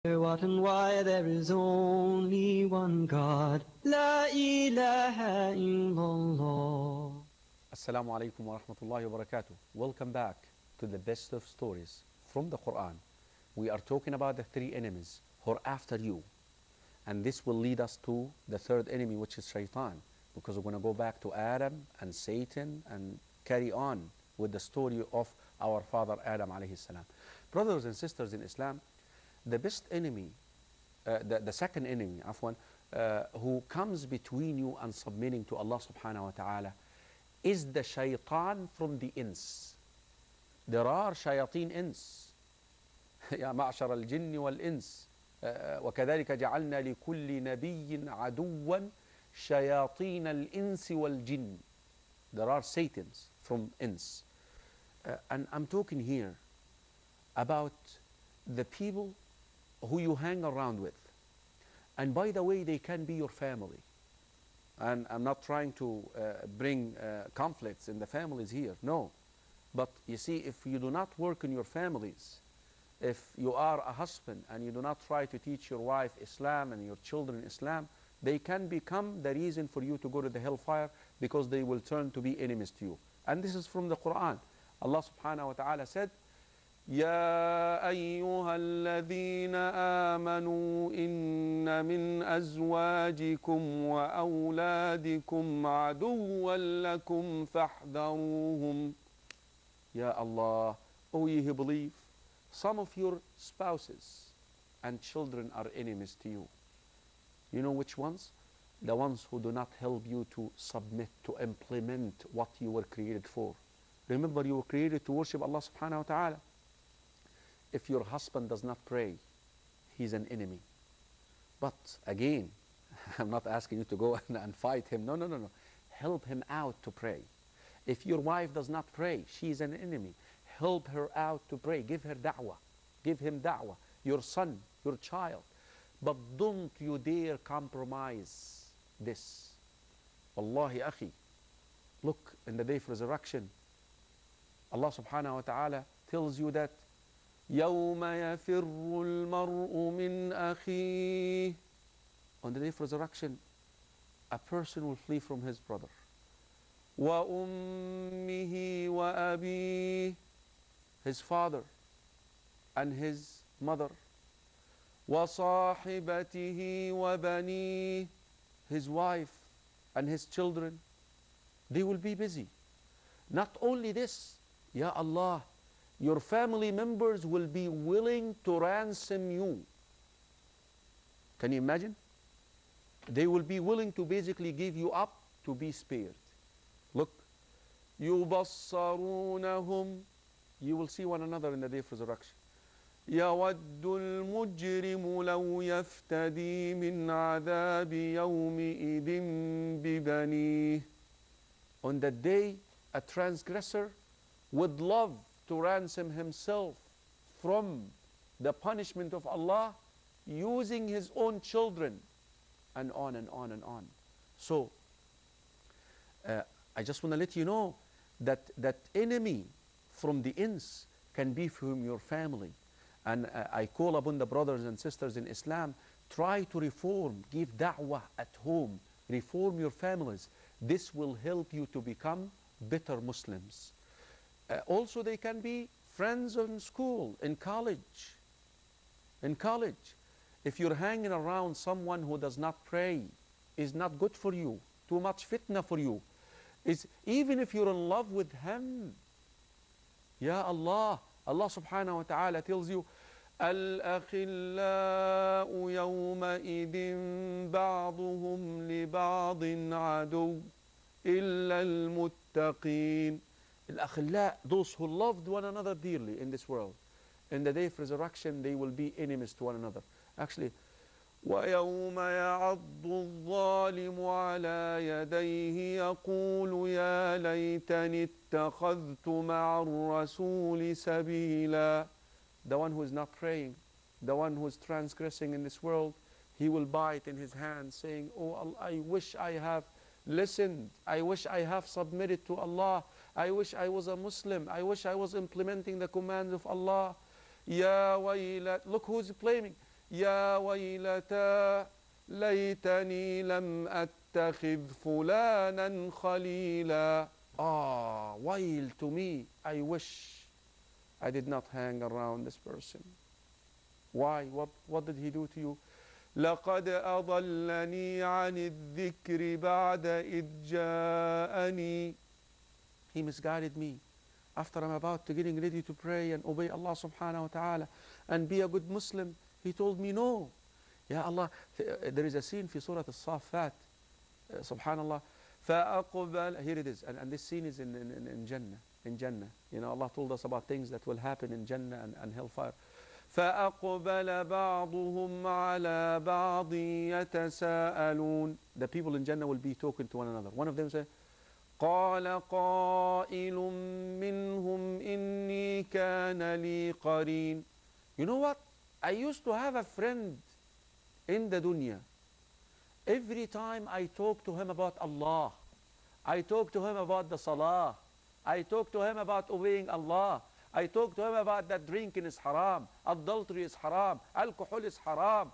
What and why there is only one God. La ilaha illallah. Assalamu alaikum wa rahmatullahi wa barakatuh. Welcome back to the best of stories from the Quran. We are talking about the three enemies who are after you. And this will lead us to the third enemy, which is Shaitan. Because we're going to go back to Adam and Satan and carry on with the story of our father Adam alayhi salam. Brothers and sisters in Islam, the best enemy, the second enemy, afwan, who comes between you and submitting to Allah subhanahu wa ta'ala is the shaitan from the ins. There are shayateen ins. يا معشر الجن والإنس وكذلك جعلنا لكل نبي عدوا شياطين الإنس والجن. There are satans from ins. And I'm talking here about the people who you hang around with. And by the way, they can be your family. And I'm not trying to bring conflicts in the families here, no. But you see, if you do not work in your families, if you are a husband and you do not try to teach your wife Islam and your children Islam, they can become the reason for you to go to the hellfire because they will turn to be enemies to you. And this is from the Quran. Allah subhanahu wa ta'ala said, يا أيها الذين آمنوا إن من أزواجكم وأولادكم عدوا لكم فاحذروهم. Ya Allah, O ye who believe, some of your spouses and children are enemies to you. You know which ones? The ones who do not help you to submit, to implement what you were created for. Remember, you were created to worship Allah subhanahu wa ta'ala. If your husband does not pray, he's an enemy. But again, I'm not asking you to go and fight him. No, no, no, no. Help him out to pray. If your wife does not pray, she's an enemy. Help her out to pray. Give her da'wah. Give him da'wah. Your son, your child. But don't you dare compromise this. Wallahi akhi. Look, in the day of resurrection, Allah subhanahu wa ta'ala tells you that يَوْمَ يَفِرُّ الْمَرْءُ مِنْ أَخِيهِ. On the day of resurrection, a person will flee from his brother. وَأُمِّهِ وَأَبِيهِ. His father and his mother. وَصَاحِبَتِهِ وَبَنِيهِ. His wife and his children. They will be busy. Not only this, Ya Allah, your family members will be willing to ransom you. Can you imagine? They will be willing to basically give you up to be spared. Look, يُبَصَّرُونَهُمْ. You will see one another in the day of resurrection. يَوَدُّ الْمُجْرِمُ لَوْ يَفْتَدِي مِنْ عَذَابِ يَوْمِئِذٍ بِبَنِيهِ. On that day, a transgressor would love to ransom himself from the punishment of Allah using his own children, and on and on and on. So, I just want to let you know that that enemy from the ins can be from your family. And I call upon the brothers and sisters in Islam, try to reform, give da'wah at home, reform your families. This will help you to become better Muslims. Also, they can be friends in school, in college. In college, if you're hanging around someone who does not pray, is not good for you, too much fitna for you. Even if you're in love with him, Ya Allah, Allah subhanahu wa ta'ala tells you, الأخلاء يومئذ بعضهم لبعض عدو إلا المتقين. الأخلاء, those who loved one another dearly in this world, in the day of resurrection, they will be enemies to one another. Actually, وَيَوْمَ يَعَضُّ الظَّالِمُ عَلَى يَدَيْهِ يَقُولُ يَا لَيْتَنِي اتَّخَذْتُ مَعَ الرَّسُولِ سَبِيلًا. The one who is not praying, the one who is transgressing in this world, he will bite in his hand saying, oh Allah, I wish I have listened. I wish I have submitted to Allah. I wish I was a Muslim. I wish I was implementing the commands of Allah. Ya waylat. Look who's blaming. يا ويلتى ليتني لم أتخذ فلانا خليلا. Ah, wail to me. I wish I did not hang around this person. Why? What did he do to you? لقد أضلني عن الذكر بعد إذ جاءني. He misguided me. After I'm about to getting ready to pray and obey Allah subhanahu wa ta'ala and be a good Muslim, he told me no. Ya Allah, there is a scene في سورة الصافات, subhanallah. فأقبل, here it is, and this scene is in Jannah. In Jannah, you know, Allah told us about things that will happen in Jannah and hellfire. فأقبل بعضهم على بعض يتساءلون. The people in Jannah will be talking to one another. One of them said, قال قائل منهم إني كان لي قرين. You know what? I used to have a friend in the dunya. Every time I talk to him about Allah, I talk to him about the salah, I talk to him about obeying Allah, I talk to him about that drinking is haram, adultery is haram, alcohol is haram,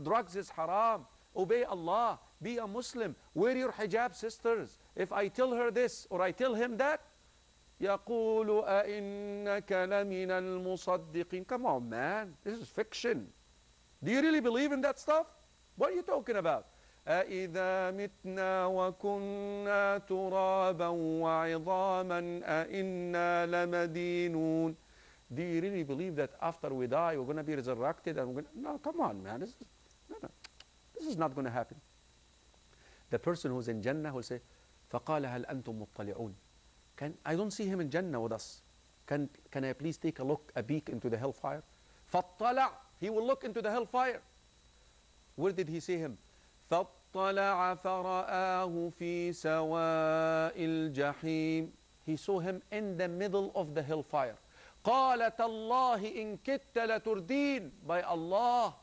drugs is haram, obey Allah, be a Muslim, wear your hijab, sisters. If I tell her this or I tell him that, يقول أئنك لمن المصدقين. Come on, man, this is fiction. Do you really believe in that stuff? What are you talking about? أَإِذَا مِتْنَا وَكُنَّا تُرَابًا وَعِظَامًا أَإِنَّا لَمَدِينُونَ. Do you really believe that after we die we're going to be resurrected? And we're going to... No, come on, man. This is not going to happen. The person who's in Jannah will say, فَقَالَ هَلْ أَنْتُمْ مُطَّلِعُونَ. I don't see him in Jannah with us. Can I please take a peek into the hellfire? فَاطَّلَعْ. He will look into the hellfire. Where did he see him? فَاطَّلَعَ فَرَآهُ فِي سَوَاءِ الْجَحِيمِ. He saw him in the middle of the hellfire. قَالَ تَاللَّهِ إِن كِدتَّ لَتُرْدِينَ. By Allah,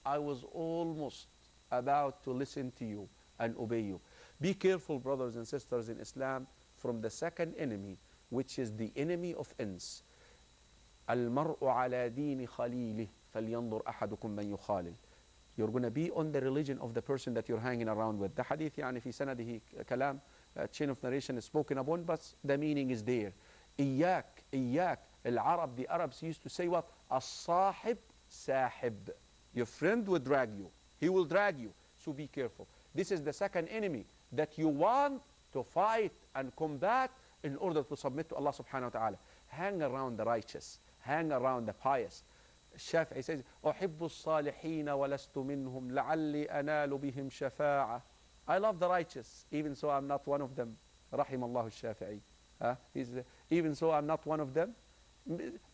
I was almost about to listen to you and obey you. Be careful, brothers and sisters in Islam, from the second enemy, which is the enemy of ins. الْمَرْءُ عَلَى دِينِ خَلِيلِهِ فَلْيَنْظُرْ أَحَدُكُمْ مَنْ يُخَالِلْ. You're going to be on the religion of the person that you're hanging around with. The hadith, يعني في سنده كلام, chain of narration is spoken upon, but the meaning is there. إياك, إياك. العرب, the Arabs used to say what? الصاحب ساحب. Your friend will drag you. He will drag you. So be careful. This is the second enemy that you want to fight and combat in order to submit to Allah subhanahu wa ta'ala. Hang around the righteous. Hang around the pious. الشافعي says, أحب الصالحين ولست منهم لعلي أنال بهم شفاعة. I love the righteous, even so I'm not one of them. رحم الله الشافعي. Even so I'm not one of them.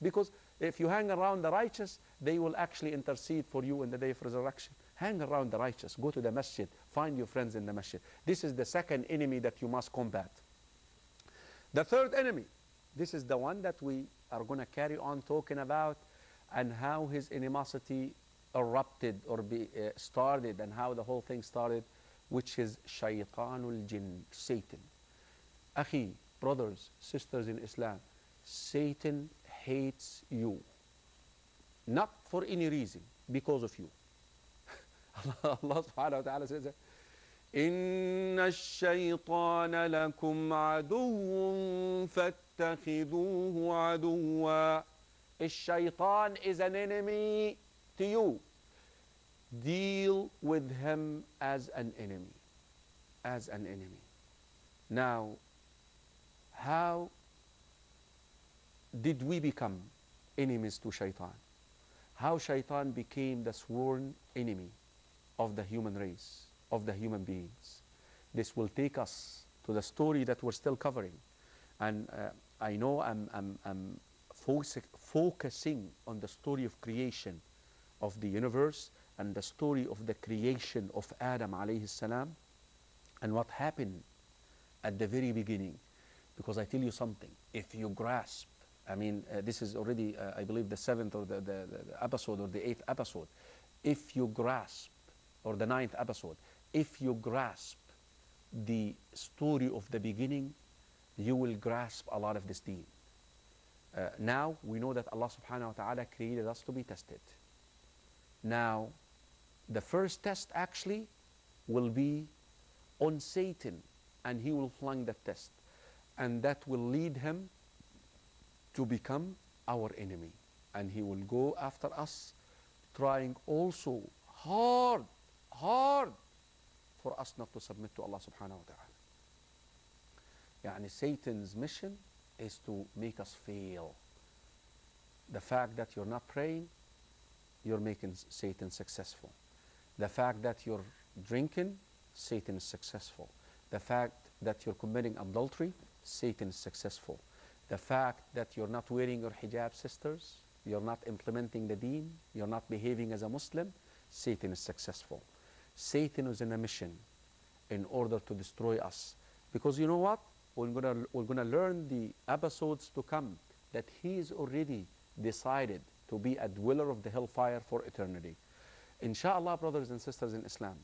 Because if you hang around the righteous, they will actually intercede for you in the day of resurrection. Hang around the righteous. Go to the masjid. Find your friends in the masjid. This is the second enemy that you must combat. The third enemy, this is the one that we are going to carry on talking about, and how his animosity erupted or started, and how the whole thing started, which is Shaytanul Jinn, Satan. Akhi, brothers, sisters in Islam, Satan hates you. Not for any reason, because of you. Allah subhanahu wa ta'ala says, إِنَّ الشَّيْطَانَ لَكُمْ عَدُوٌّ فَاتَّخِذُوهُ عَدُوًّا. Shaitan is an enemy to you. Deal with him as an enemy. As an enemy. Now, how did we become enemies to Shaitan? How Shaitan became the sworn enemy of the human race, of the human beings. This will take us to the story that we're still covering. And I know I'm focusing on the story of creation of the universe and the story of the creation of Adam alayhi salam and what happened at the very beginning. Because I tell you something, if you grasp, I mean, this is already, I believe, the 7th or the episode or the 8th episode. If you grasp, or the 9th episode, if you grasp the story of the beginning, you will grasp a lot of this deen. Now we know that Allah subhanahu wa ta'ala created us to be tested. Now, the first test actually will be on Satan, and he will flung that test. And that will lead him to become our enemy. And he will go after us, trying also hard for us not to submit to Allah subhanahu wa ta'ala. Yani Satan's mission is to make us fail. The fact that you're not praying, you're making Satan successful. The fact that you're drinking, Satan is successful. The fact that you're committing adultery, Satan is successful. The fact that you're not wearing your hijab, sisters, you're not implementing the deen, you're not behaving as a Muslim, Satan is successful. Satan is in a mission in order to destroy us. Because you know what? We're gonna learn the episodes to come that he is already decided to be a dweller of the hellfire for eternity. Inshallah, brothers and sisters in Islam,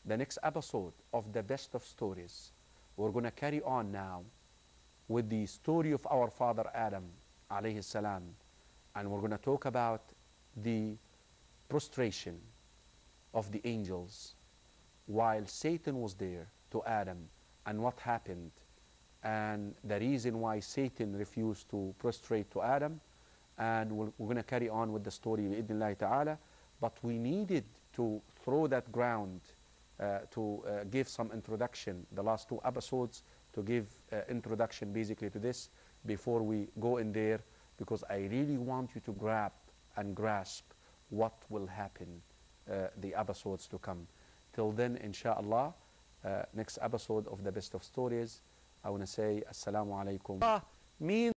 the next episode of the best of stories, we're gonna carry on now with the story of our father Adam alayhi salam, and we're gonna talk about the prostration of the angels while Satan was there to Adam, and what happened, and the reason why Satan refused to prostrate to Adam. And we're going to carry on with the story bi'idhnillahi ta'ala, but we needed to throw that ground to give some introduction, the last two episodes, to give introduction basically to this before we go in there, because I really want you to grab and grasp what will happen the episodes to come. Till then, inshallah, next episode of the best of stories, I want to say assalamu alaikum. Means